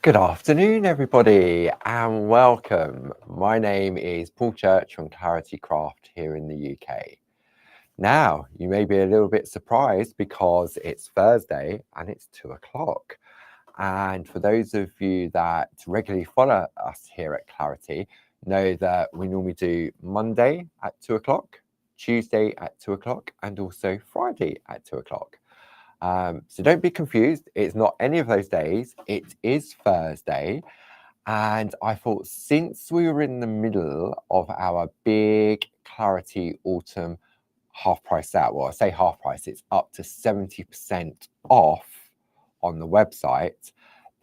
Good afternoon, everybody, and welcome. My name is Paul Church from Clarity Craft here in the UK. Now, you may be a little bit surprised because it's Thursday and it's 2 o'clock. And for those of you that regularly follow us here at Clarity, know that we normally do Monday at 2 o'clock, Tuesday at 2 o'clock, and also Friday at 2 o'clock. So don't be confused. It's not any of those days. It is Thursday. And I thought since we were in the middle of our big Clarity Autumn half price sale, well, I say half price, it's up to 70% off on the website,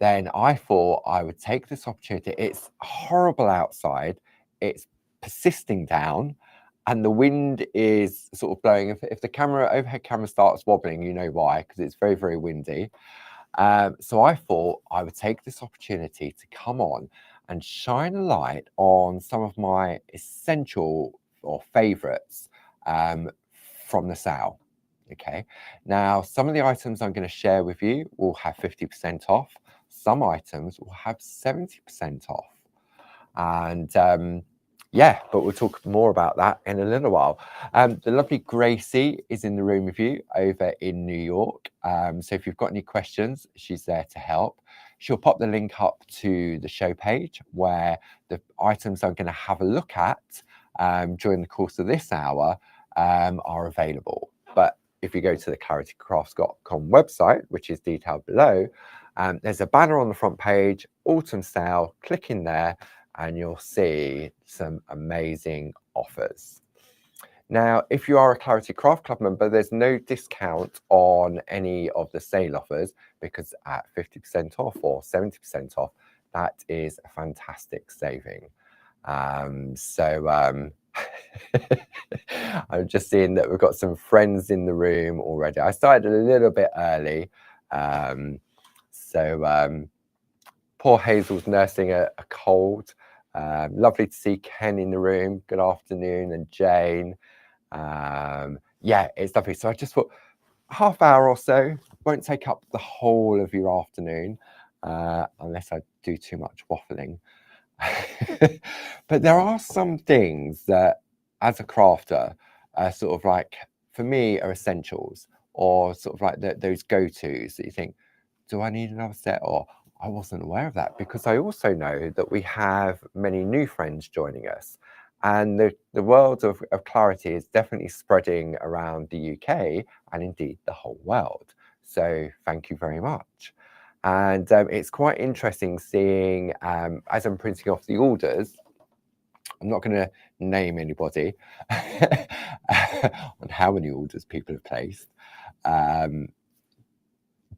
then I thought I would take this opportunity. It's horrible outside. It's persisting down and the wind is sort of blowing. If the overhead camera starts wobbling, you know why, because it's very, very windy. So I thought I would take this opportunity to come on and shine a light on some of my essential or favorites from the sale. Okay. Now, some of the items I'm going to share with you will have 50% off. Some items will have 70% off. And yeah, but we'll talk more about that in a little while. The lovely Gracie is in the room with you over in New York. So if you've got any questions, she's there to help. She'll pop the link up to the show page where the items I'm going to have a look at during the course of this hour are available. But if you go to the claritycrafts.com website, which is detailed below, there's a banner on the front page, autumn sale, click in there, and you'll see some amazing offers. Now, if you are a Clarity Craft Club member, there's no discount on any of the sale offers because at 50% off or 70% off, that is a fantastic saving. I'm just seeing that we've got some friends in the room already. I started a little bit early. Poor Hazel's nursing a cold. Lovely to see Ken in the room. Good afternoon. And Jane. Yeah, it's lovely. So I just thought half hour or so, won't take up the whole of your afternoon unless I do too much waffling. But there are some things that, as a crafter, sort of like, for me, are essentials or sort of like those go-tos that you think, do I need another set? Or I wasn't aware of that, because I also know that we have many new friends joining us. And the world of Clarity is definitely spreading around the UK and indeed the whole world. So thank you very much. And it's quite interesting seeing, as I'm printing off the orders, I'm not going to name anybody on how many orders people have placed.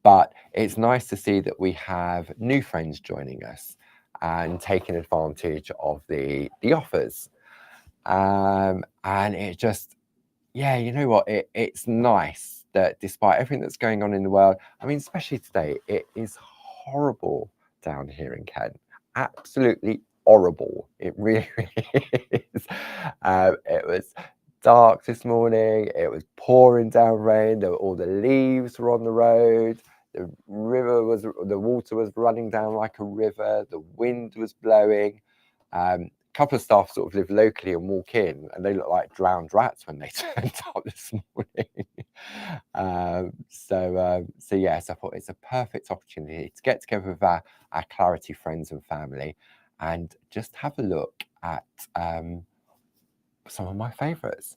But it's nice to see that we have new friends joining us and taking advantage of the offers. And it just, yeah, you know what? It's nice that despite everything that's going on in the world, I mean, especially today, it is horrible down here in Kent. Absolutely horrible. It really, really is. It was dark this morning. It was pouring down rain. All the leaves were on the road. The water was running down like a river. The wind was blowing. Couple of staff sort of live locally and walk in, and they look like drowned rats when they turned up this morning. So yes, I thought it's a perfect opportunity to get together with our Clarity friends and family and just have a look at some of my favorites.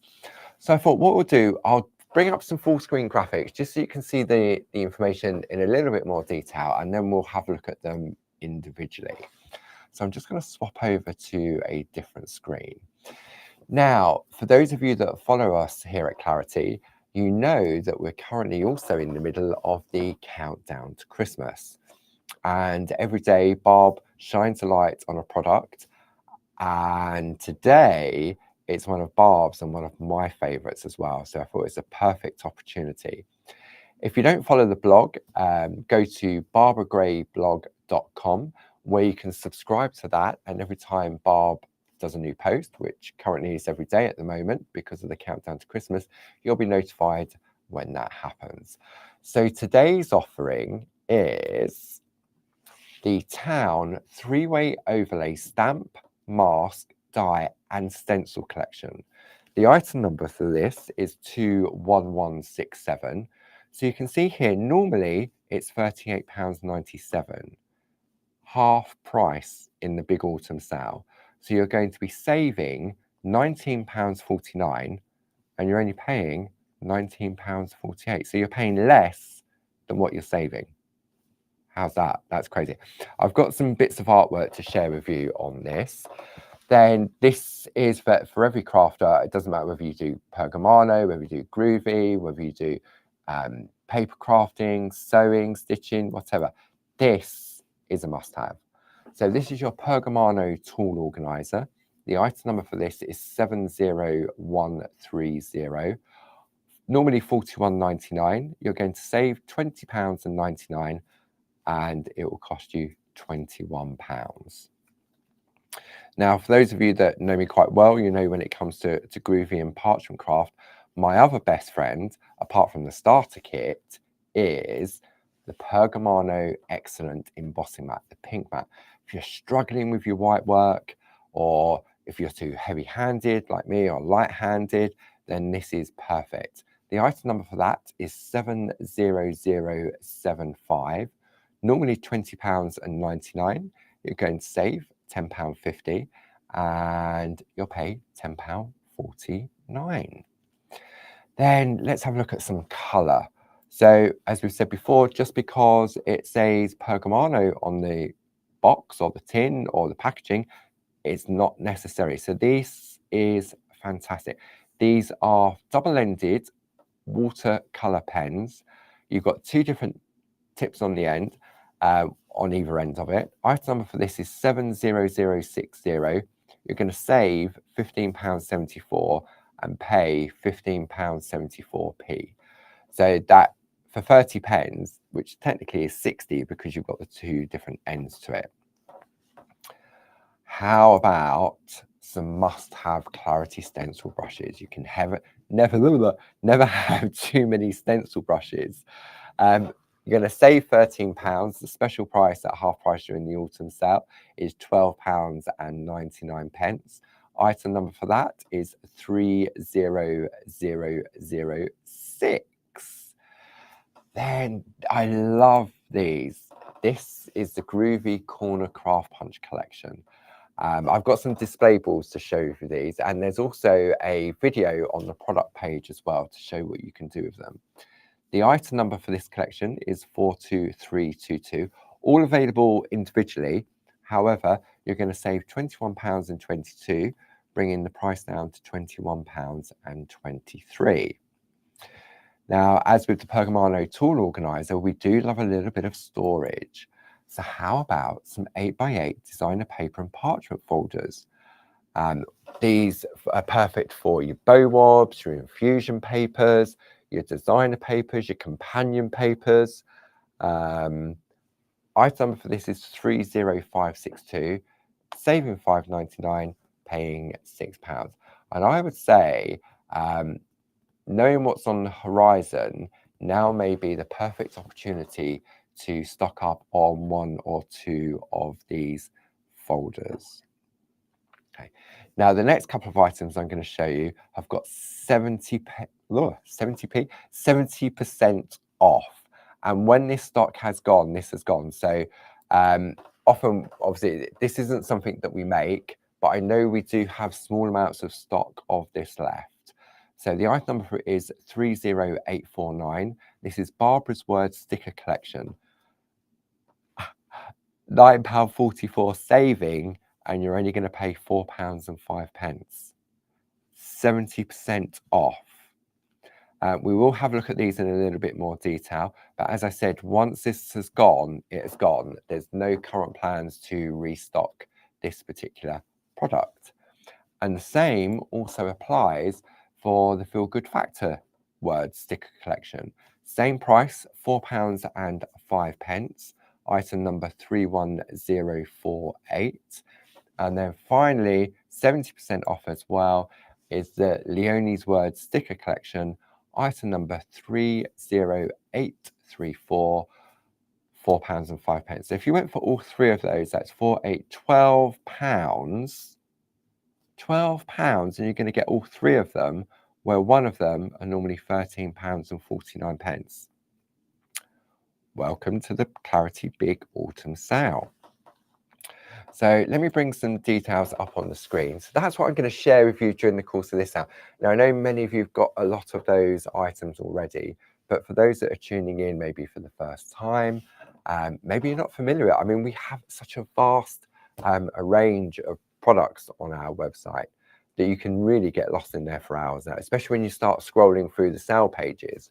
So I thought what we'll do, I'll bring up some full screen graphics just so you can see the information in a little bit more detail, and then we'll have a look at them individually. So I'm just going to swap over to a different screen. Now, for those of you that follow us here at Clarity, you know that we're currently also in the middle of the countdown to Christmas. And every day, Barb shines a light on a product. And today, it's one of Barb's and one of my favorites as well. So I thought it's a perfect opportunity. If you don't follow the blog, go to barbaragrayblog.com, where you can subscribe to that. And every time Barb does a new post, which currently is every day at the moment because of the countdown to Christmas, you'll be notified when that happens. So today's offering is the Town 3-way overlay stamp, mask, die and stencil collection. The item number for this is 21167. So you can see here, normally it's £38.97, half price in the Big Autumn Sale. So you're going to be saving £19.49 and you're only paying £19.48. So you're paying less than what you're saving. How's that? That's crazy. I've got some bits of artwork to share with you on this. Then this is for every crafter. It doesn't matter whether you do Pergamano, whether you do Groovy, whether you do paper crafting, sewing, stitching, whatever. This is a must-have. So this is your Pergamano tool organizer. The item number for this is 70130. Normally £41.99. You're going to save £20.99 and it will cost you £21. Now, for those of you that know me quite well, you know when it comes to Groovy and parchment craft, my other best friend, apart from the starter kit, is the Pergamano Excellent Embossing Mat, the pink mat. If you're struggling with your white work, or if you're too heavy-handed like me or light-handed, then this is perfect. The item number for that is 70075. Normally £20.99. You're going to save £10.50 and you'll pay £10.49. Then let's have a look at some colour. So as we've said before, just because it says Pergamano on the box or the tin or the packaging, it's not necessary. So this is fantastic. These are double-ended watercolour pens. You've got two different tips on the end, on either end of it. Item number for this is 70060. You're going to save £15.74 and pay £15.74p. So that for 30 pens, which technically is 60 because you've got the two different ends to it. How about some must-have Clarity stencil brushes? You can never have too many stencil brushes. You're going to save £13. The special price at half price during the autumn sale is £12.99. Item number for that is 30006. Then I love these. This is the Groovy Corner Craft Punch collection. I've got some display balls to show you for these, and there's also a video on the product page as well to show what you can do with them. The item number for this collection is 42322, all available individually. However, you're going to save £21.22, bringing the price down to £21.23. Now, as with the Pergamano tool organizer, we do love a little bit of storage. So how about some 8x8 designer paper and parchment folders? These are perfect for your bow wobs, your infusion papers, your designer papers, your companion papers. Item number for this is 30562, saving £5.99, paying £6. And I would say, knowing what's on the horizon, now may be the perfect opportunity to stock up on one or two of these folders. Okay, now the next couple of items I'm going to show you have got 70% off. And when this stock has gone, this has gone. So often, obviously, this isn't something that we make, but I know we do have small amounts of stock of this left. So the item number for it is 30849. This is Barbara's Word sticker collection. £9.44 saving, and you're only going to pay £4.05. 70% off. We will have a look at these in a little bit more detail, but as I said, once this has gone, it has gone. There's no current plans to restock this particular product. And the same also applies for the Feel Good Factor word sticker collection. Same price, £4.05. Item number 31048. And then finally, 70% off as well is the Leonie's Word sticker collection, item number 30834, £4.05. So if you went for all three of those, that's 4, 8, £12. £12, and you're going to get all three of them, where one of them are normally £13.49. Welcome to the Clarity Big Autumn Sale. So let me bring some details up on the screen. So that's what I'm going to share with you during the course of this sale. Now, I know many of you have got a lot of those items already, but for those that are tuning in maybe for the first time, maybe you're not familiar with it. I mean, we have such a vast a range of products on our website that you can really get lost in there for hours now, especially when you start scrolling through the sale pages.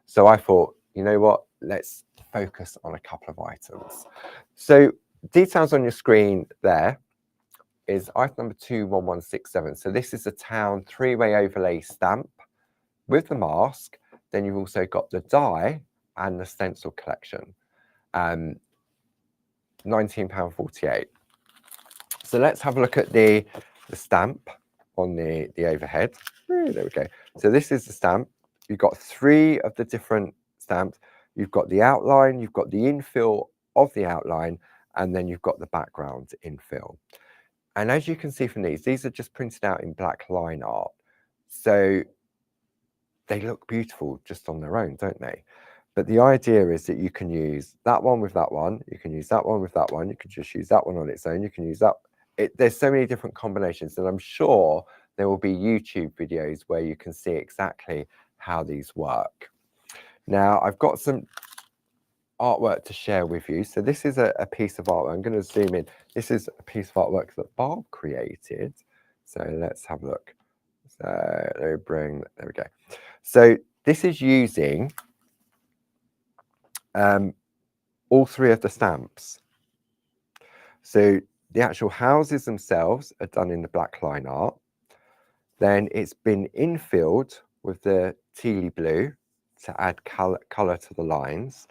So I thought, you know what, let's focus on a couple of items. So details on your screen there is item number 21167. So this is a town three-way overlay stamp with the mask. Then you've also got the die and the stencil collection. £19.48. So let's have a look at the stamp on the overhead. There we go. So this is the stamp. You've got three of the different stamps. You've got the outline, you've got the infill of the outline, and then you've got the background infill. And as you can see from these are just printed out in black line art. So they look beautiful just on their own, don't they? But the idea is that you can use that one with that one, you can use that one with that one, you can just use that one on its own, you can use that. There's so many different combinations, and I'm sure there will be YouTube videos where you can see exactly how these work. Now, I've got some artwork to share with you. So this is a piece of artwork. I'm going to zoom in. This is a piece of artwork that Barb created. So let's have a look. So there we go. So this is using all three of the stamps. So the actual houses themselves are done in the black line art. Then it's been infilled with the tealy blue to add color to the lines.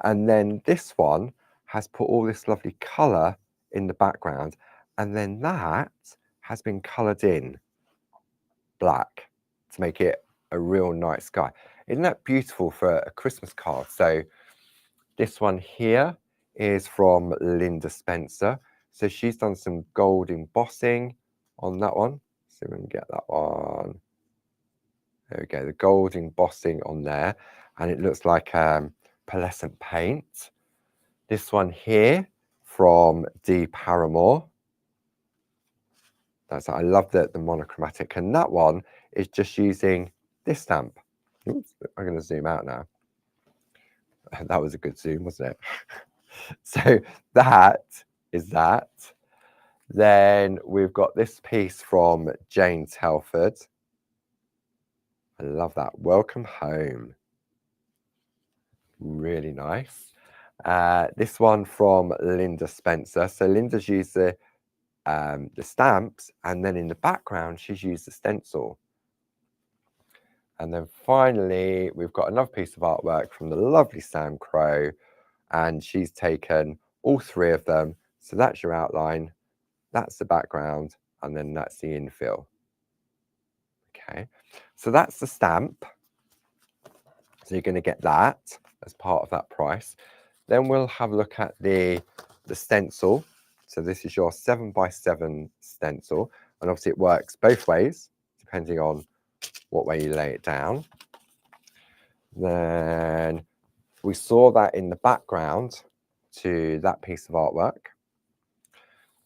And then this one has put all this lovely color in the background. And then that has been colored in black to make it a real night sky. Isn't that beautiful for a Christmas card? So this one here is from Linda Spencer. So she's done some gold embossing on that one. So we can get that one. There we go, the gold embossing on there. And it looks like pearlescent paint. This one here from Dee Paramore. I love the monochromatic. And that one is just using this stamp. Oops, I'm going to zoom out now. That was a good zoom, wasn't it? So that is that. Then we've got this piece from Jane Telford. I love that. Welcome home. Really nice. This one from Linda Spencer. So Linda's used the stamps, and then in the background she's used the stencil. And then finally we've got another piece of artwork from the lovely Sam Crow, and she's taken all three of them. So that's your outline, that's the background, and then that's the infill. Okay, so that's the stamp. So you're going to get that as part of that price. Then we'll have a look at the stencil. So this is your 7x7 stencil, and obviously it works both ways depending on what way you lay it down. Then we saw that in the background to that piece of artwork.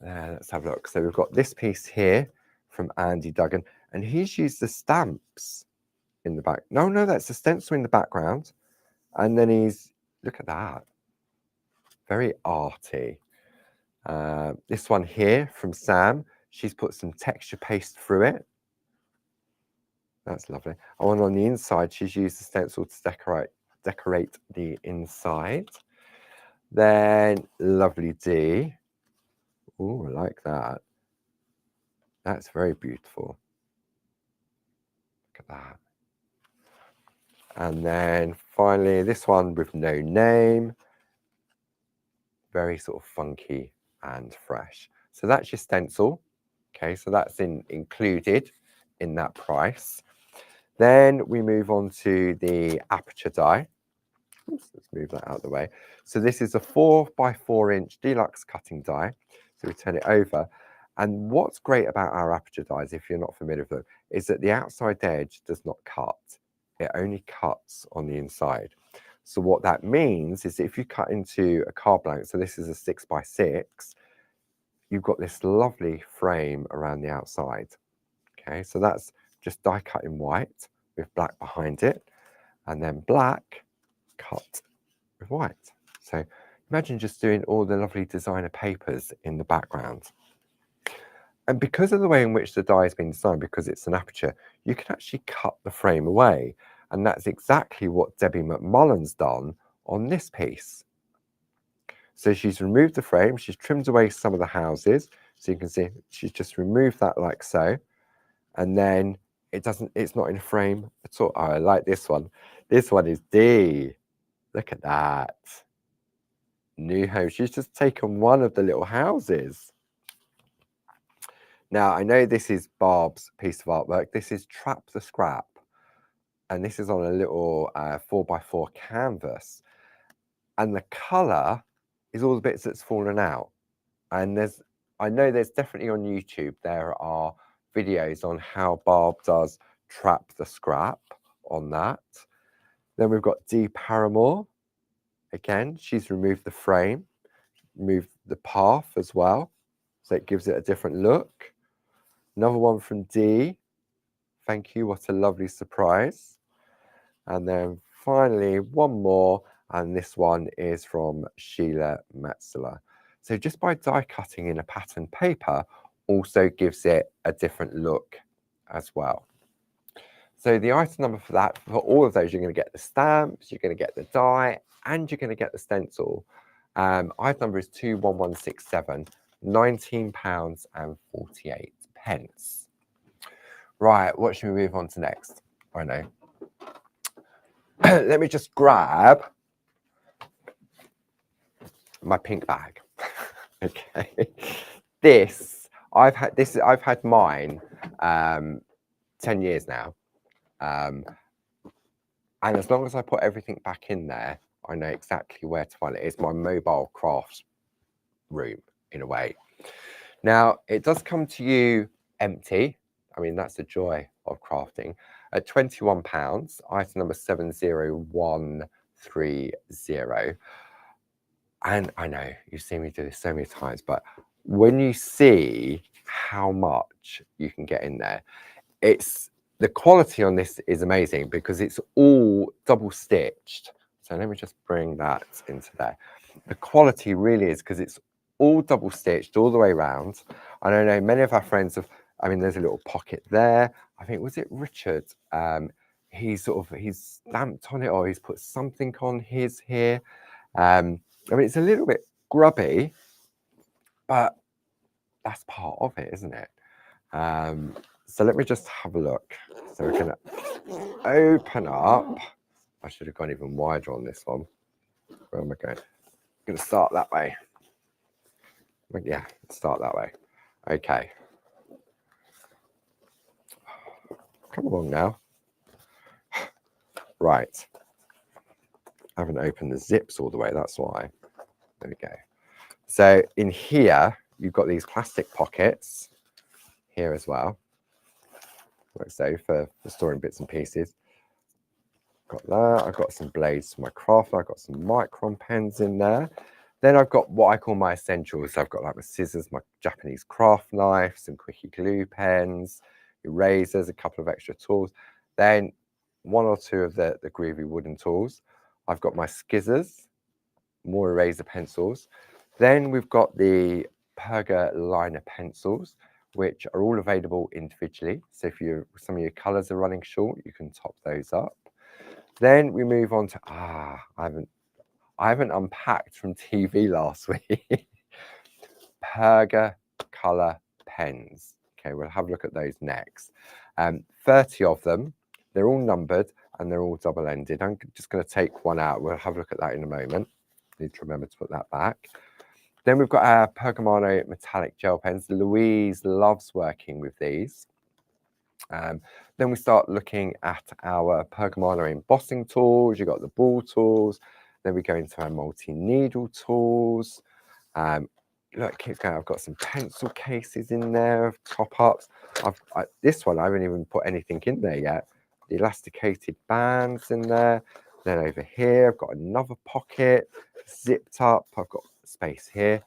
Let's have a look. So we've got this piece here from Andy Duggan, and he's used the stamps in the back. No, that's the stencil in the background. And then look at that. Very arty. This one here from Sam, she's put some texture paste through it. That's lovely. And on the inside, she's used the stencil to decorate the inside. Then lovely Dee. Oh, I like that. That's very beautiful. Look at that. And then finally, this one with no name. Very sort of funky and fresh. So that's your stencil. Okay, so that's included in that price. Then we move on to the aperture die. Oops, let's move that out of the way. So this is a 4x4" deluxe cutting die. So we turn it over. And what's great about our aperture dies, if you're not familiar with them, is that the outside edge does not cut. It only cuts on the inside. So what that means is if you cut into a card blank, so this is a 6x6, you've got this lovely frame around the outside. Okay, so that's just die cut in white with black behind it, and then black cut with white. So imagine just doing all the lovely designer papers in the background. And because of the way in which the die has been designed, because it's an aperture, you can actually cut the frame away. And that's exactly what Debbie McMullen's done on this piece. So she's removed the frame, she's trimmed away some of the houses. So you can see she's just removed that like so. And then it's not in a frame at all. Oh, I like this one. This one is D. Look at that. New home. She's just taken one of the little houses. Now, I know this is Barb's piece of artwork. This is Trap the Scrap. And this is on a little 4x4 canvas. And the colour is all the bits that's fallen out. And I know there's definitely on YouTube, there are videos on how Barb does Trap the Scrap on that. Then we've got Dee Paramore. Again, she's removed the frame, moved the path as well. So it gives it a different look. Another one from Dee. Thank you, what a lovely surprise. And then finally, one more, and this one is from Sheila Metzeler. So just by die cutting in a pattern paper also gives it a different look as well. So the item number for that, for all of those, you're going to get the stamps, you're going to get the die, and you're going to get the stencil. Item number is 21167, £19.48. Right, what should we move on to next? I know. Let me just grab my pink bag. Okay. I've had mine 10 years now. And as long as I put everything back in there, I know exactly where to find it. It's my mobile craft room, in a way. Now, it does come to you empty. I mean, that's the joy of crafting. At £21, item number 70130. And I know you've seen me do this so many times, but when you see how much you can get in there, the quality on this is amazing because it's all double stitched. So let me just bring that into there. The quality really is because it's all double stitched all the way around. And I know many of our friends have, I mean, there's a little pocket there. I think, was it Richard? He's stamped on it, or he's put something on his here. I mean, it's a little bit grubby, but that's part of it, isn't it? So let me just have a look. So we're going to open up. I should have gone even wider on this one. Where am I going? I'm going to start that way. Yeah, start that way. Okay. Come along now. Right. I haven't opened the zips all the way, that's why. There we go. So in here, you've got these plastic pockets here as well. Like so, for storing bits and pieces. Got that. I've got some blades for my craft. I've got some micron pens in there. Then I've got what I call my essentials. I've got like my scissors, my Japanese craft knife, some quickie glue pens, erasers, a couple of extra tools. Then one or two of the groovy wooden tools. I've got my skizzers, more eraser pencils. Then we've got the Perga liner pencils, which are all available individually. So if some of your colours are running short, you can top those up. Then we move on to I haven't unpacked from TV last week. Perga colour pens. Okay, we'll have a look at those next. 30 of them. They're all numbered and they're all double-ended. I'm just going to take one out. We'll have a look at that in a moment. Need to remember to put that back. Then we've got our Pergamano metallic gel pens. Louise loves working with these. Then we start looking at our Pergamano embossing tools. You've got the ball tools. Then we go into our multi-needle tools. Look, keep going. I've got some pencil cases in there of top-ups. This one, I haven't even put anything in there yet. The elasticated bands in there. Then over here, I've got another pocket zipped up. I've got space here.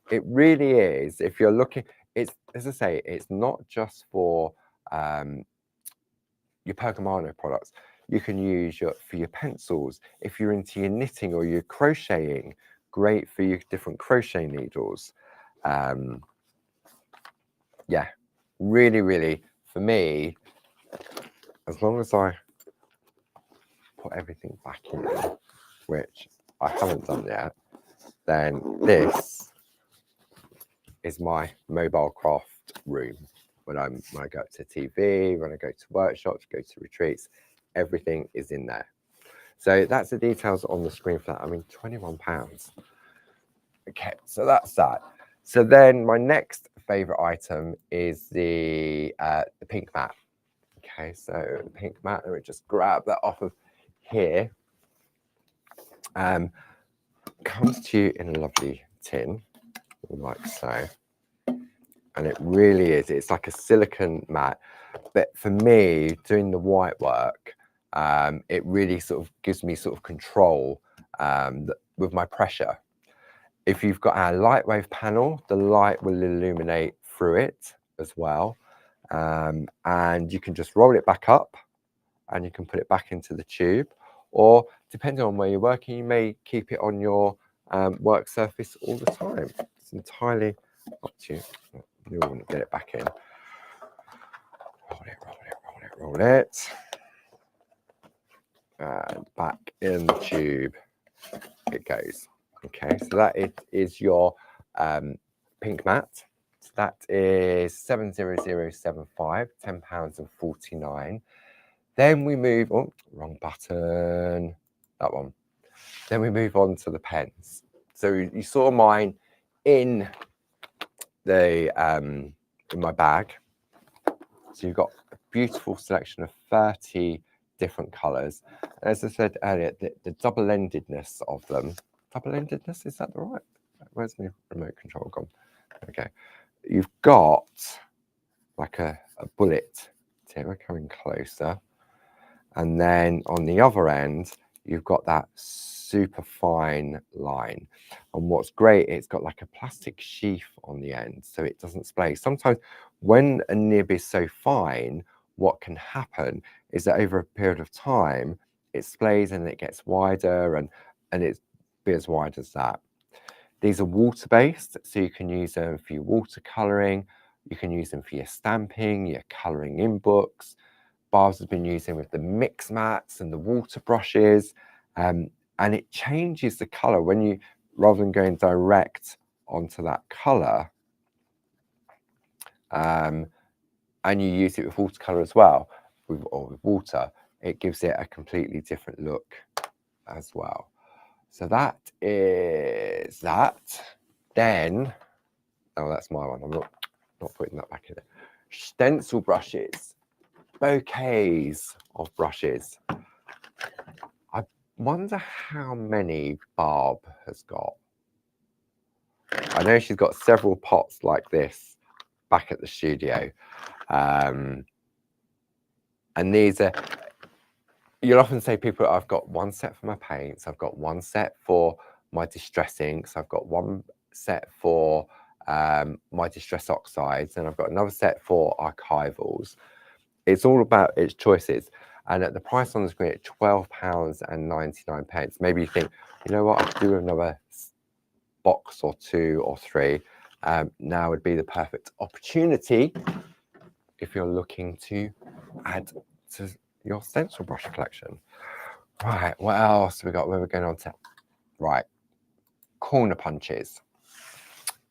It really is, if you're looking, it's, as I say, it's not just for your Pergamano products. You can use for your pencils. If you're into your knitting or your crocheting, great for your different crochet needles. Yeah, really, really, for me, as long as I put everything back in, which I haven't done yet, then this is my mobile craft room. When I go to TV, when I go to workshops, go to retreats, everything is in there. So that's the details on the screen for that. I mean, £21. Okay, so that's that. So then my next favorite item is the pink mat. Okay, so the pink mat, let me just grab that off of here. Comes to you in a lovely tin, like so. And it really is, it's like a silicone mat. But for me, doing the white work, it really sort of gives me sort of control with my pressure. If you've got our Lightwave panel, the light will illuminate through it as well. And you can just roll it back up and you can put it back into the tube. Or depending on where you're working, you may keep it on your work surface all the time. It's entirely up to you. You want to get it back in. Roll it, roll it, roll it, roll it. And back in the tube it goes. Okay, so that is your pink mat. So that is 70075, £10.49. Then we move on, wrong button, that one. Then we move on to the pens. So you saw mine in the in my bag. So you've got a beautiful selection of 30 different colours. As I said earlier, the double-endedness of them. Double-endedness, is that the right? Where's my remote control gone? Okay. You've got like a bullet tip. We're coming closer. And then on the other end, you've got that super fine line. And what's great, it's got like a plastic sheath on the end, so it doesn't splay. Sometimes when a nib is so fine, what can happen is that over a period of time, it splays and it gets wider and it's be as wide as that. These are water-based, so you can use them for your watercolouring, you can use them for your stamping, your colouring in books. Barb's has been using with the mix mats and the water brushes, and it changes the colour when you, rather than going direct onto that colour, and you use it with watercolour as well, or with water, it gives it a completely different look as well. So that is that. Then, oh, that's my one. I'm not putting that back in there. Stencil brushes. Bouquets of brushes. I wonder how many Barb has got. I know she's got several pots like this back at the studio. And these are, you'll often say people, I've got one set for my paints, I've got one set for my distress inks, I've got one set for my distress oxides, and I've got another set for archivals. It's all about its choices. And at the price on the screen at £12.99, maybe you think, you know what, I could do another box or two or three. Now would be the perfect opportunity if you're looking to add to your stencil brush collection. Right, what else have we got? Where we're going on to? Right, corner punches.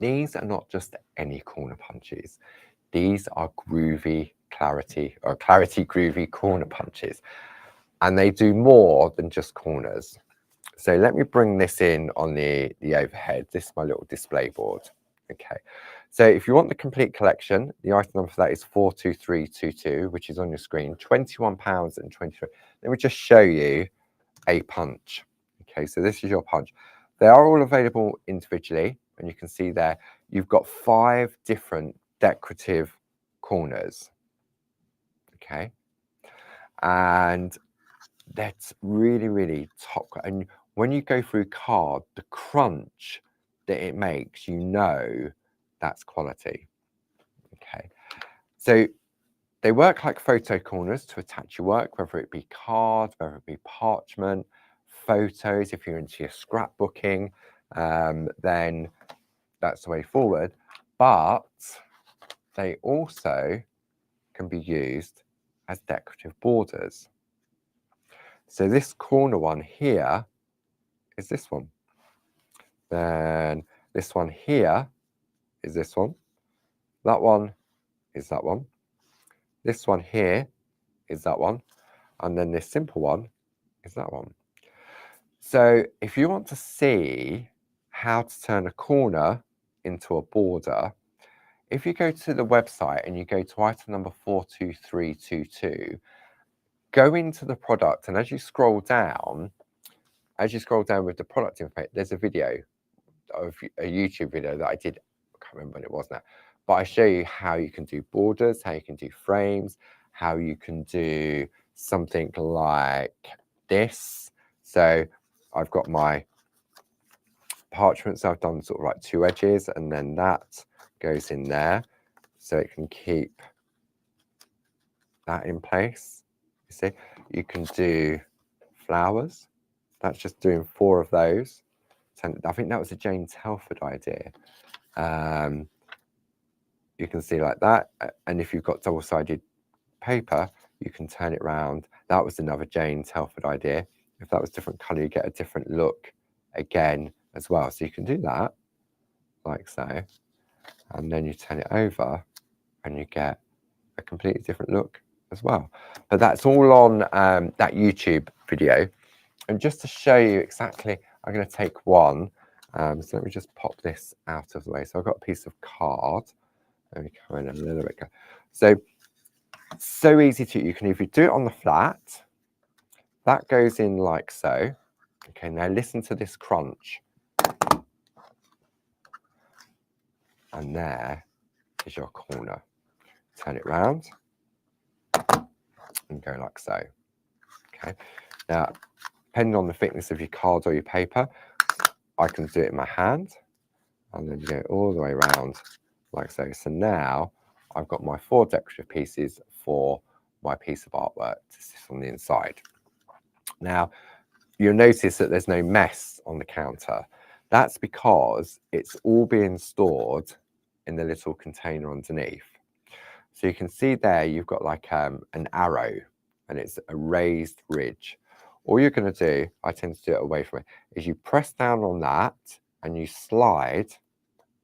These are not just any corner punches. These are groovy clarity groovy corner punches, and they do more than just corners. So let me bring this in on the overhead. This is my little display board. Okay, So if you want the complete collection, the item number for that is 42322, which is on your screen, £21.23. Let me just show you a punch. Okay, so this is your punch. They are all available individually, and you can see there you've got 5 different decorative corners. Okay, and that's really, really top. And when you go through card, the crunch that it makes, you know that's quality. Okay, so they work like photo corners to attach your work, whether it be card, whether it be parchment, photos. If you're into your scrapbooking, then that's the way forward. But they also can be used as decorative borders. So this corner one here is this one. Then this one here is this one. That one is that one. This one here is that one. And then this simple one is that one. So if you want to see how to turn a corner into a border, if you go to the website and you go to item number 42322, go into the product, and as you scroll down with the product information, there's a video of a YouTube video that I did. I can't remember when it was now, but I show you how you can do borders, how you can do frames, how you can do something like this. So I've got my parchment, so I've done sort of like 2 edges, and then that goes in there so it can keep that in place. You see, you can do flowers. That's just doing 4 of those. I think that was a Jane Telford idea. You can see like that, and if you've got double-sided paper, you can turn it around. That was another Jane Telford idea. If that was different color, you get a different look again as well. So you can do that like so, and then you turn it over and you get a completely different look as well. But that's all on that YouTube video. And just to show you exactly, I'm going to take one. So let me just pop this out of the way. So I've got a piece of card. Let me come in a little bit. So easy to, you can either do it on the flat. That goes in like so. Okay, now listen to this crunch. And there is your corner. Turn it round and go like so. Okay, now depending on the thickness of your card or your paper, I can do it in my hand, and then you go all the way around like so. So now I've got my 4 decorative pieces for my piece of artwork to sit on the inside. Now you'll notice that there's no mess on the counter. That's because it's all being stored in the little container underneath. So you can see there you've got like an arrow, and it's a raised ridge. All you're going to do, I tend to do it away from it, is you press down on that and you slide,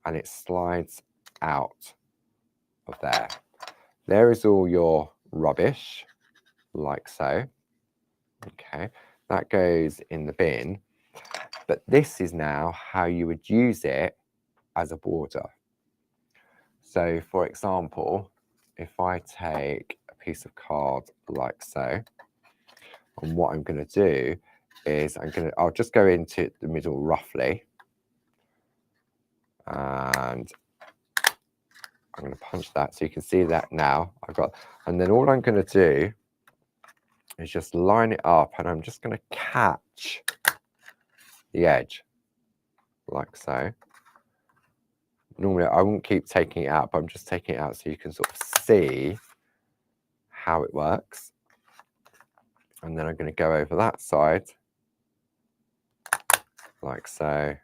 and it slides out of there. There is all your rubbish, like so. Okay, that goes in the bin. But this is now how you would use it as a border. So for example, if I take a piece of card like so, and what I'm going to do is I'll just go into the middle roughly, and I'm going to punch that so you can see that now I've got, and then all I'm going to do is just line it up, and I'm just going to catch the edge like so. Normally I won't keep taking it out, but I'm just taking it out so you can sort of see how it works. And then I'm going to go over that side like so.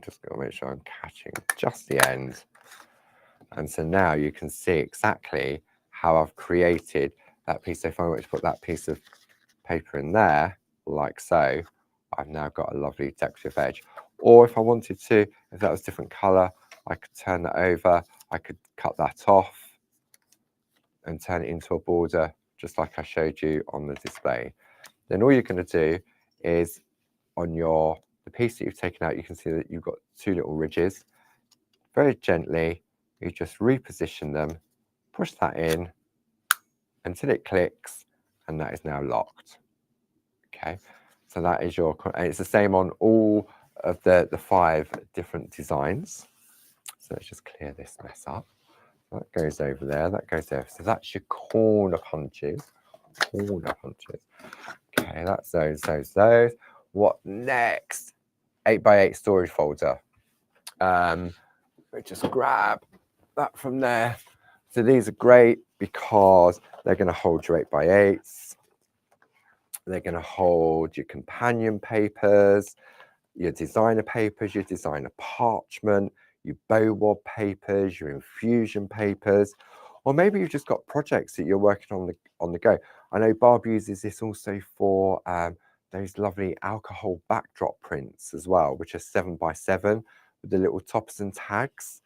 Just got to make sure I'm catching just the end. And so now you can see exactly how I've created that piece. So if I want to put that piece of paper in there, like so, I've now got a lovely decorative edge. Or if I wanted to, if that was different color, I could turn that over. I could cut that off and turn it into a border, just like I showed you on the display. Then all you're going to do is on the piece that you've taken out, you can see that you've got 2 little ridges. very gently, you just reposition them, push that in until it clicks, and that is now locked. Okay, so that is your, and it's the same on all of the 5 different designs. So let's just clear this mess up. That goes over there, that goes there. So that's your corner punches. Corner punches. Okay, that's those. What next? 8x8 storage folder. We just grab that from there. So these are great because they're going to hold your 8x8s. They're going to hold your companion papers, your designer papers, your designer parchment, your BOWOD papers, your infusion papers, or maybe you've just got projects that you're working on the go. I know Barb uses this also for those lovely alcohol backdrop prints as well, which are 7x7 with the little tops and tags.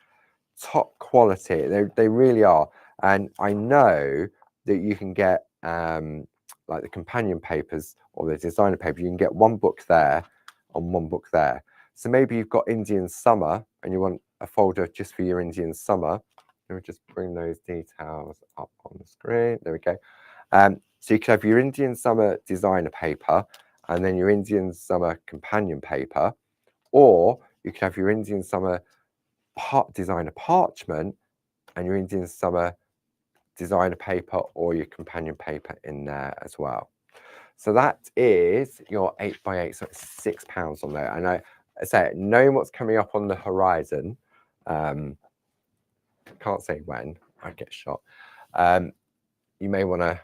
Top quality, they really are. And I know that you can get like the companion papers or the designer paper, you can get one book there and one book there. So maybe you've got Indian summer and you want a folder just for your Indian summer. Let me just bring those details up on the screen. There we go. So you could have your Indian summer designer paper and then your Indian summer companion paper, or you could have your Indian summer designer parchment and your Indian summer designer paper or your companion paper in there as well. So that is your 8x8, so it's £6 on there. And I say, knowing what's coming up on the horizon, can't say when I get shot, you may want to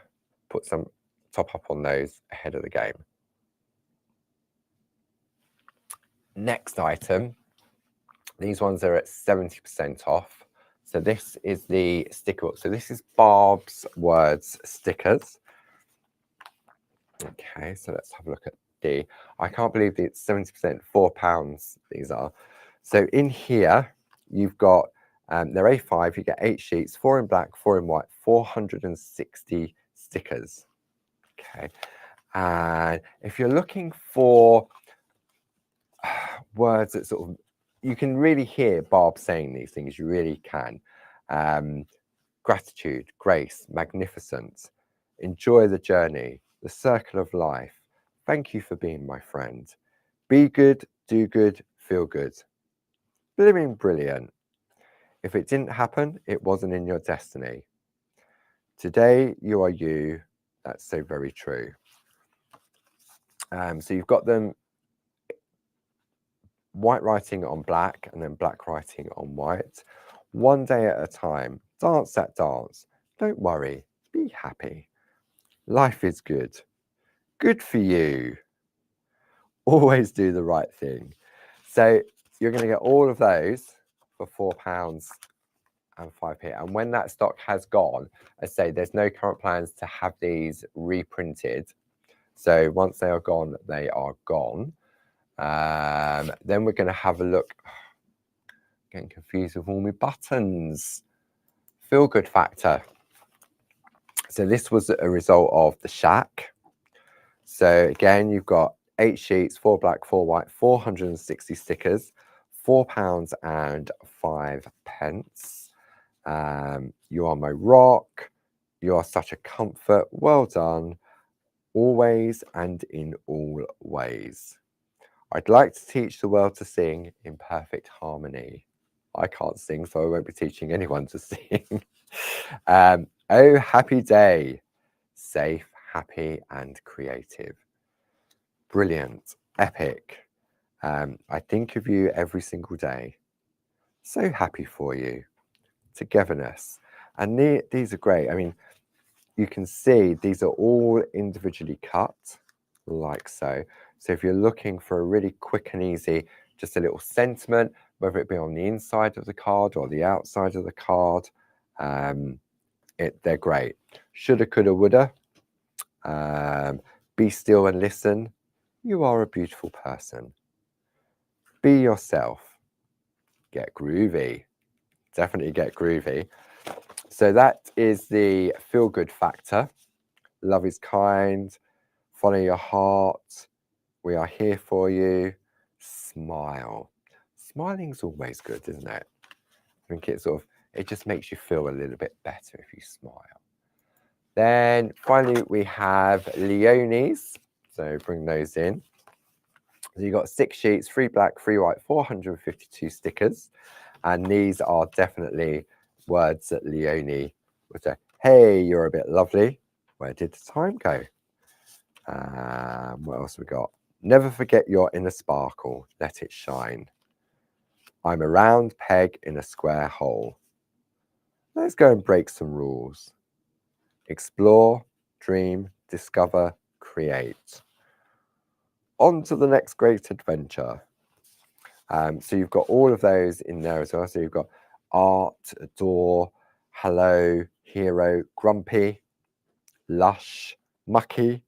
put some top up on those ahead of the game. Next item, these ones are at 70% off. So this is the sticker book. So this is Barb's Words stickers. Okay, so let's have a look at the, I can't believe it's 70%, £4 these are. So in here, you've got, they're A5, you get 8 sheets, 4 in black, 4 in white, 460 stickers. Okay, and if you're looking for words that sort of, you can really hear Barb saying these things, you really can. Gratitude, grace, magnificent, enjoy the journey, the circle of life, thank you for being my friend, be good, do good, feel good. Blooming brilliant. If it didn't happen, it wasn't in your destiny. Today you are you. That's so very true. So you've got them white writing on black and then black writing on white. One day at a time. Dance that dance. Don't worry. Be happy. Life is good. Good for you. Always do the right thing. So you're going to get all of those for £4 and 5p. And when that stock has gone, I say there's no current plans to have these reprinted. So once they are gone, they are gone. Then we're going to have a look. Getting confused with all my buttons. Feel good factor. So this was a result of the Shack. So again, you've got 8 sheets, 4 black, 4 white, 460 stickers, £4 and 5p. You are my rock. You are such a comfort. Well done. Always and in all ways. I'd like to teach the world to sing in perfect harmony. I can't sing, so I won't be teaching anyone to sing. Oh, happy day. Safe, happy, and creative. Brilliant, epic. I think of you every single day. So happy for you. Togetherness. And these are great. I mean, you can see these are all individually cut, like so. So if you're looking for a really quick and easy, just a little sentiment, whether it be on the inside of the card or the outside of the card, they're great. Shoulda, coulda, woulda. Be still and listen. You are a beautiful person. Be yourself. Get groovy. Definitely get groovy. So that is the feel good factor. Love is kind. Follow your heart. We are here for you. Smile. Smiling's always good, isn't it? think it just makes you feel a little bit better if you smile. Then finally we have Leonie's. So bring those in. So you've got 6 sheets, 3 black, 3 white, 452 stickers. And these are definitely words that Leonie would say, hey, you're a bit lovely. Where did the time go? What else we got? Never forget your inner sparkle. Let it shine. I'm a round peg in a square hole. Let's go and break some rules. Explore, dream, discover, create. On to the next great adventure. So you've got all of those in there as well. So you've got art, adore, hello, hero, grumpy, lush, mucky,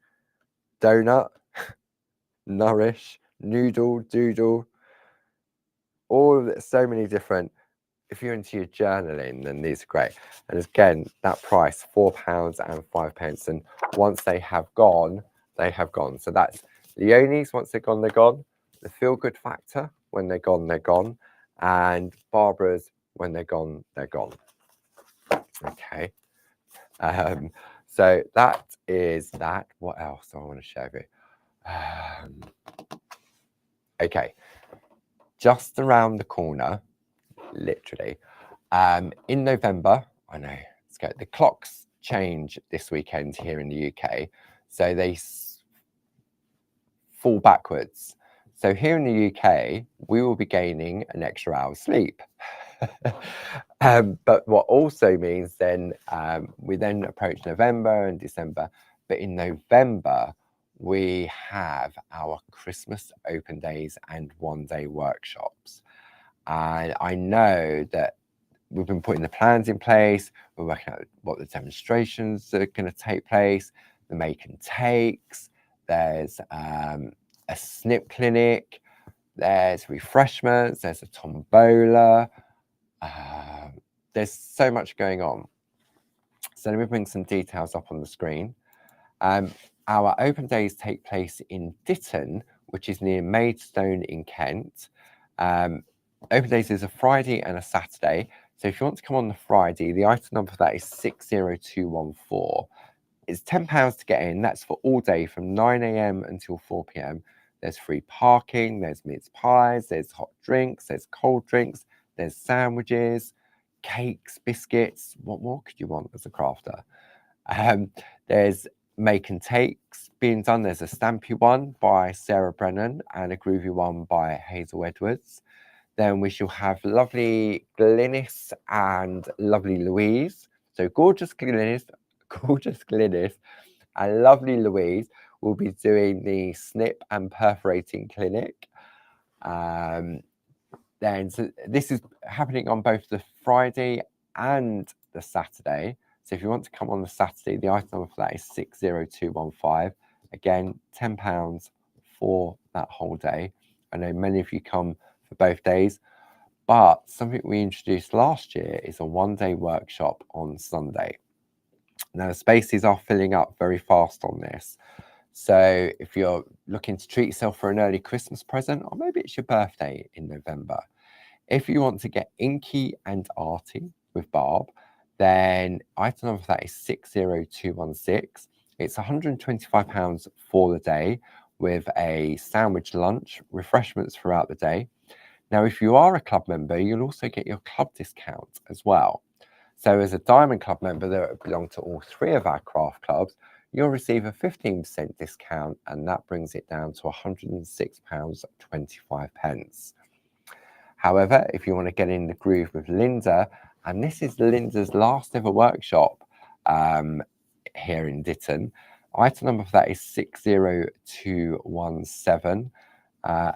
donut, nourish, noodle, doodle, all of it, so many different. If you're into your journaling, then these are great. And again, that price, £4 and 5 pence. And once they have gone, they have gone. So that's Leonie's, once they're gone, they're gone. The Feel Good Factor, when they're gone, they're gone. And Barbara's, when they're gone, they're gone. Okay. So that is that. What else do I want to share with you? Okay. Just around the corner, literally, in November, I know, it's good. The clocks change this weekend here in the UK, so they fall backwards. So here in the UK, we will be gaining an extra hour's sleep. But what also means then we then approach November and December, but in November we have our Christmas open days and one-day workshops. And I know that we've been putting the plans in place. We're working out what the demonstrations are going to take place, the make and takes. There's a snip clinic. There's refreshments. There's a tombola. There's so much going on. So let me bring some details up on the screen. Our open days take place in Ditton, which is near Maidstone in Kent. Open days is a Friday and a Saturday. So if you want to come on the Friday, the item number for that is 60214. It's £10 to get in. That's for all day from 9 AM until 4 PM. There's free parking, there's mince pies, there's hot drinks, there's cold drinks, there's sandwiches, cakes, biscuits. What more could you want as a crafter? There's make and takes being done. There's a stampy one by Sarah Brennan and a groovy one by Hazel Edwards. Then we shall have lovely Glynis and lovely Louise. So gorgeous Glynis and lovely Louise will be doing the snip and perforating clinic. Then so this is happening on both the Friday and the Saturday. So if you want to come on the Saturday, the item number for that is 60215. Again, £10 for that whole day. I know many of you come for both days, but something we introduced last year is a one-day workshop on Sunday. Now the spaces are filling up very fast on this. So if you're looking to treat yourself for an early Christmas present, or maybe it's your birthday in November, if you want to get inky and arty with Barb, then item number for that is 60216. It's £125 for the day with a sandwich lunch, refreshments throughout the day. Now, if you are a club member, you'll also get your club discount as well. So as a Diamond Club member that belong to all 3 of our craft clubs, you'll receive a 15% discount, and that brings it down to £106.25. However, if you want to get in the groove with Linda, and this is Linda's last ever workshop here in Ditton, item number for that is 60217.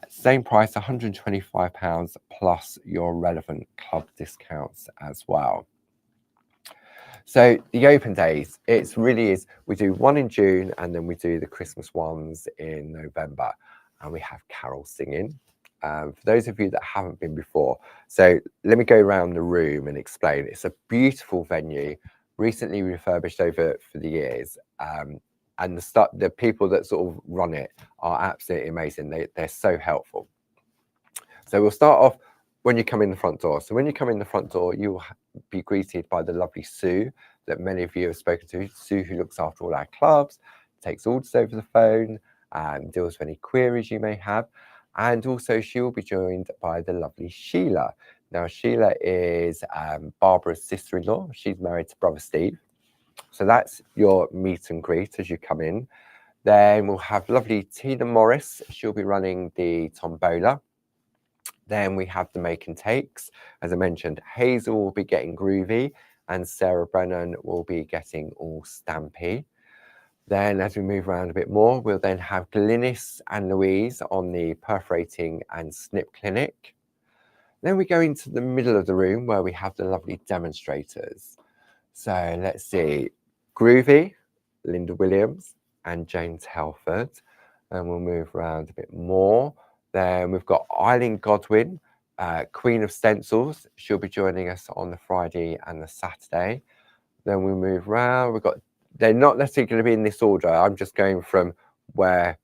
Same price, £125 plus your relevant club discounts as well. So the open days, it really is, we do one in June and then we do the Christmas ones in November, and we have carol singing. For those of you that haven't been before, so let me go around the room and explain. It's a beautiful venue, recently refurbished over for the years, and the people that sort of run it are absolutely amazing. They're so helpful. So we'll start off when you come in the front door. So when you come in the front door, you'll be greeted by the lovely Sue that many of you have spoken to. Sue, who looks after all our clubs, takes orders over the phone, deals with any queries you may have. And also she will be joined by the lovely Sheila. Now, Sheila is Barbara's sister-in-law. She's married to brother Steve. So that's your meet and greet as you come in. Then we'll have lovely Tina Morris. She'll be running the tombola. Then we have the make and takes. As I mentioned, Hazel will be getting groovy and Sarah Brennan will be getting all stampy. Then as we move around a bit more, we'll then have Glynis and Louise on the perforating and snip clinic. Then we go into the middle of the room where we have the lovely demonstrators. So let's see, Groovy, Linda Williams and James Helford. And we'll move around a bit more. Then we've got Eileen Godwin, Queen of Stencils. She'll be joining us on the Friday and the Saturday. Then we move around. They're not necessarily going to be in this order. I'm just going from where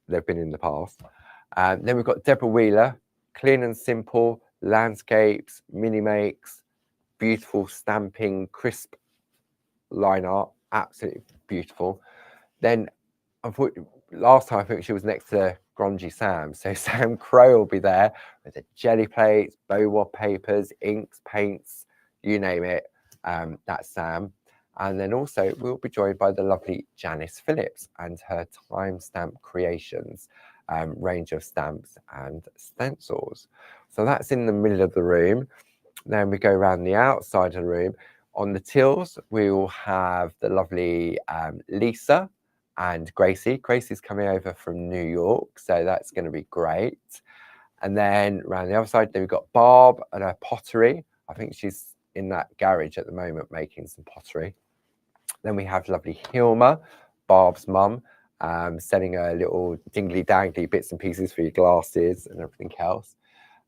they've been in the past. Then we've got Deborah Wheeler, Clean and Simple, Landscapes, Mini Makes, beautiful stamping, crisp line art, absolutely beautiful. Then last time I think she was next to Grungy Sam. So Sam Crow will be there with the jelly plates, bow papers, inks, paints, you name it. That's Sam. And then also we'll be joined by the lovely Janice Phillips and her Timestamp Creations range of stamps and stencils. So that's in the middle of the room. Then we go around the outside of the room. On the tills, we will have the lovely Lisa and Gracie. Gracie's coming over from New York, so that's going to be great. And then around the other side, then we've got Barb and her pottery. I think she's in that garage at the moment making some pottery. Then we have lovely Hilma, Barb's mum, selling her little dingly dangly bits and pieces for your glasses and everything else.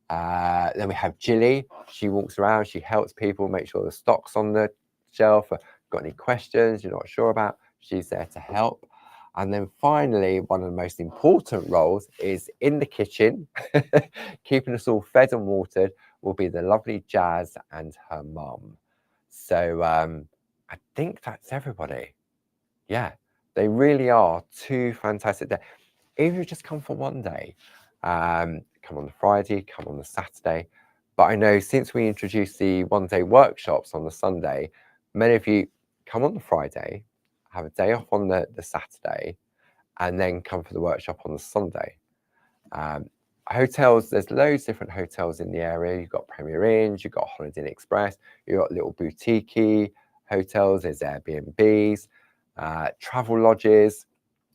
Then we have Jilly. She walks around, she helps people make sure the stock's on the shelf. Got any questions you're not sure about, she's there to help. And then finally, one of the most important roles is in the kitchen, keeping us all fed and watered, will be the lovely Jazz and her mum. So I think that's everybody. Yeah, they really are two fantastic days. Even if you just come for one day, come on the Friday, come on the Saturday. But I know since we introduced the one-day workshops on the Sunday, many of you come on the Friday, have a day off on the Saturday, and then come for the workshop on the Sunday. Hotels, there's loads of different hotels in the area. You've got Premier Inns, you've got Holiday Inn Express, you've got little boutique hotels, there's Airbnbs, travel lodges,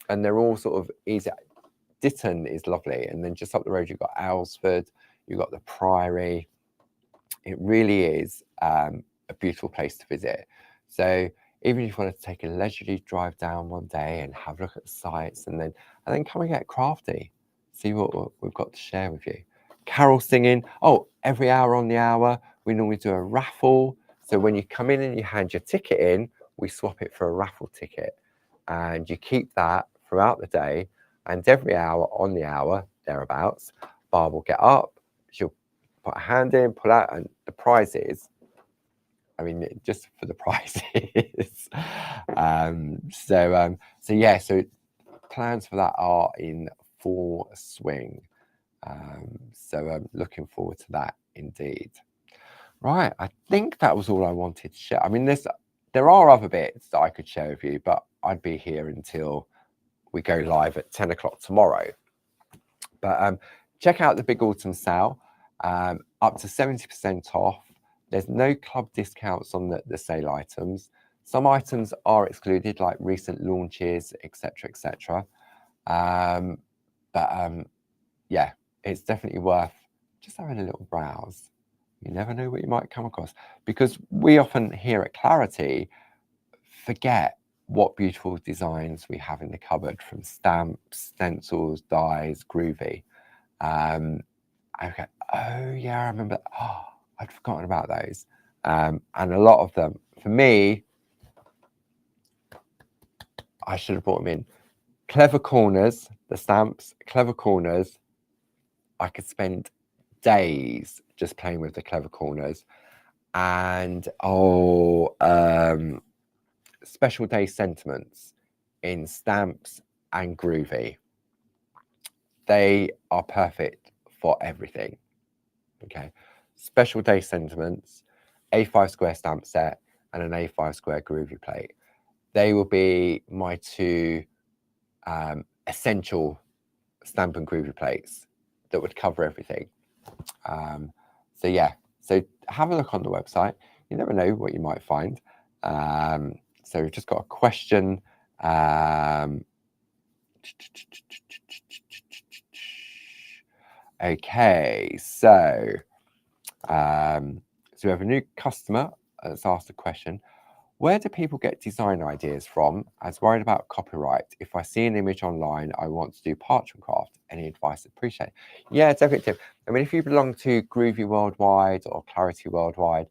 and they're all sort of easy. Ditton is lovely, and then just up the road you've got Aylesford, you've got the Priory. It really is a beautiful place to visit. So even if you want to take a leisurely drive down one day and have a look at the sites, and then come and get crafty, see what we've got to share with you. Carol singing. Oh, every hour on the hour we normally do a raffle. So when you come in and you hand your ticket in, we swap it for a raffle ticket, and you keep that throughout the day. And every hour on the hour, thereabouts, Barb will get up, she'll put a hand in, pull out, and the prizes, I mean, just for the prizes. So yeah, so plans for that are in full swing. So I'm looking forward to that indeed. Right, I think that was all I wanted to share. I mean, there are other bits that I could share with you, but I'd be here until we go live at 10 o'clock tomorrow. But check out the Big Autumn Sale, up to 70% off. There's no club discounts on the sale items. Some items are excluded, like recent launches, etc., etc. Yeah, it's definitely worth just having a little browse. You never know what you might come across, because we often here at Clarity forget what beautiful designs we have in the cupboard, from stamps, stencils, dies, groovy. Okay, oh yeah, I remember. Oh, I'd forgotten about those. And a lot of them, for me, I should have brought them in. Clever Corners, the stamps, Clever Corners, I could spend days just playing with the clever corners. And special day sentiments in Stamps and Groovy. They are perfect for everything. Okay, special day sentiments, A5 square stamp set, and an A5 square Groovy plate. They will be my two essential Stamp and Groovy plates that would cover everything. So yeah, so have a look on the website. You never know what you might find. So we've just got a question. Okay, so we have a new customer that's asked a question. Where do people get design ideas from? I was worried about copyright. If I see an image online, I want to do parchment craft. Any advice? Appreciate it. Yeah, definitely. I mean, if you belong to Groovy Worldwide or Clarity Worldwide,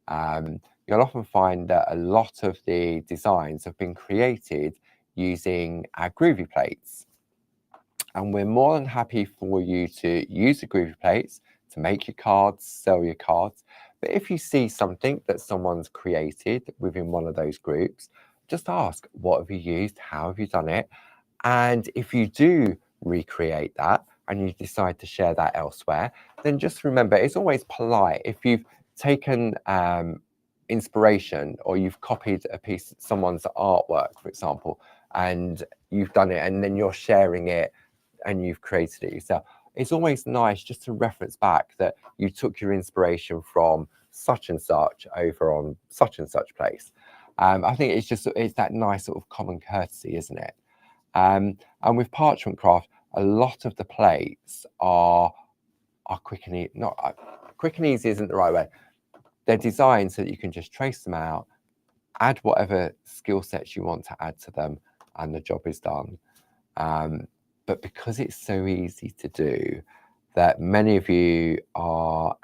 you'll often find that a lot of the designs have been created using our Groovy plates. And we're more than happy for you to use the Groovy plates to make your cards, sell your cards. But if you see something that someone's created within one of those groups, just ask, what have you used? How have you done it? And if you do recreate that and you decide to share that elsewhere, then just remember, it's always polite. If you've taken inspiration or you've copied a piece, someone's artwork, for example, and you've done it and then you're sharing it and you've created it yourself, it's always nice just to reference back that you took your inspiration from such and such over on such and such place. I think it's that nice sort of common courtesy, isn't it? And with parchment craft, a lot of the plates are quick and easy. Not quick and easy isn't the right way. They're designed so that you can just trace them out, add whatever skill sets you want to add to them, and the job is done. But because it's so easy to do, that many of you are,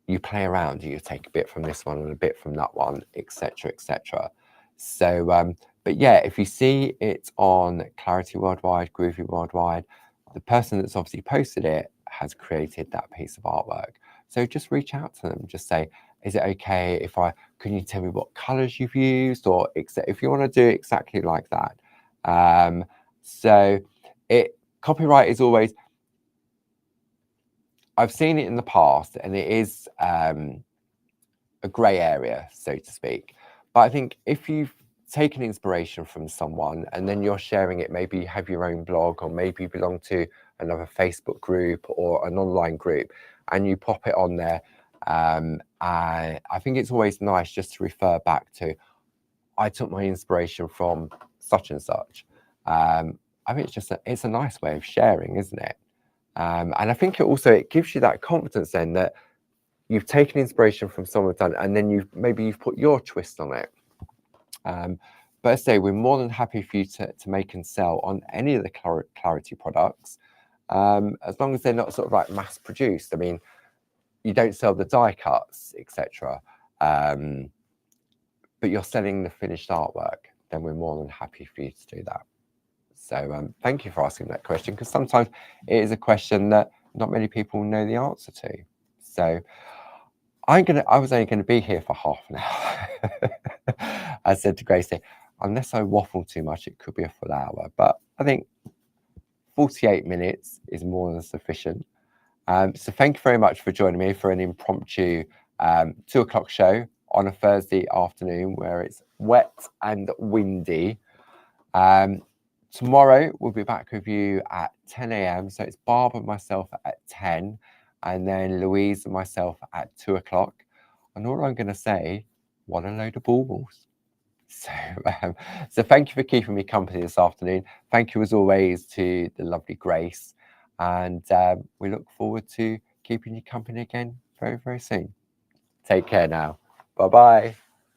you play around, you take a bit from this one and a bit from that one, etc., etc. So, but yeah, if you see it on Clarity Worldwide, Groovy Worldwide, the person that's obviously posted it has created that piece of artwork. So just reach out to them, just say, is it okay if can you tell me what colors you've used, or if you want to do exactly like that. So copyright is always, I've seen it in the past, and it is a grey area, so to speak. But I think if you've taken inspiration from someone and then you're sharing it, maybe you have your own blog, or maybe you belong to another Facebook group or an online group, and you pop it on there, I think it's always nice just to refer back to, I took my inspiration from such and such. I think it's a nice way of sharing, isn't it? And I think it gives you that confidence then that you've taken inspiration from someone done, and then you've put your twist on it. But as I say, we're more than happy for you to make and sell on any of the Clarity products, as long as they're not sort of like mass produced. I mean, you don't sell the die cuts, etc. But you're selling the finished artwork, then we're more than happy for you to do that. So thank you for asking that question, because sometimes it is a question that not many people know the answer to. So I was only going to be here for half an hour. I said to Gracie, unless I waffle too much, it could be a full hour. But I think 48 minutes is more than sufficient. So thank you very much for joining me for an impromptu 2 o'clock show on a Thursday afternoon where it's wet and windy. Tomorrow we'll be back with you at 10 a.m. So it's Barb and myself at 10, and then Louise and myself at 2 o'clock. And all I'm going to say, what a load of baubles. So thank you for keeping me company this afternoon. Thank you as always to the lovely Grace. And we look forward to keeping you company again very, very soon. Take care now. Bye-bye.